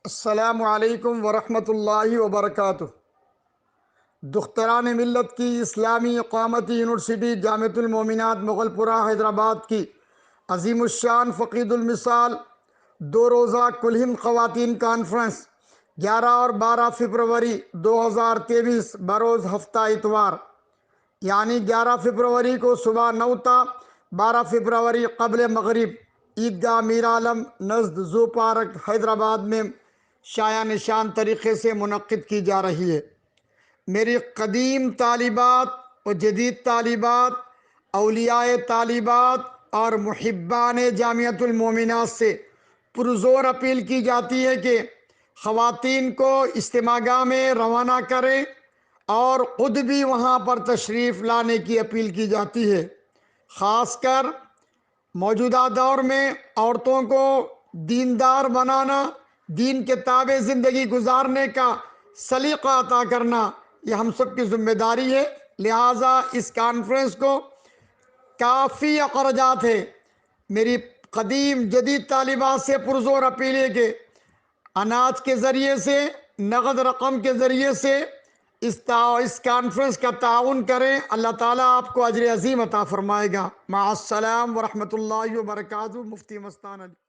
السلام علیکم ورحمۃ اللہ وبرکاتہ۔ دختران ملت کی اسلامی اقامتی یونیورسٹی جامعۃ المومنات مغل پورہ حیدرآباد کی عظیم الشان فقید المثال 2 روزہ کل ہند خواتین کانفرنس 11 اور 12 فروری 2023 بروز ہفتہ اتوار یعنی 11 فروری کو صبح 9 تا 12 فروری قبل مغرب عیدگاہ میر عالم نزد زو پارک حیدرآباد میں شایع نشان طریقے سے منعقد کی جا رہی ہے۔ میری قدیم طالبات و جدید طالبات، اولیاء طالبات اور محبان جامعۃ المومنات سے پرزور اپیل کی جاتی ہے کہ خواتین کو اجتماع گاہ میں روانہ کریں اور خود بھی وہاں پر تشریف لانے کی اپیل کی جاتی ہے۔ خاص کر موجودہ دور میں عورتوں کو دیندار بنانا، دین کے تابع زندگی گزارنے کا سلیقہ عطا کرنا یہ ہم سب کی ذمہ داری ہے۔ لہٰذا اس کانفرنس کو کافی اخراجات ہے۔ میری قدیم جدید طالبات سے پرزور اپیل ہے کہ اناج کے ذریعے سے، نقد رقم کے ذریعے سے اس کانفرنس کا تعاون کریں۔ اللہ تعالیٰ آپ کو اجر عظیم عطا فرمائے گا۔ مع السلام ورحمۃ اللہ وبرکاتہ۔ مفتی مستان علی۔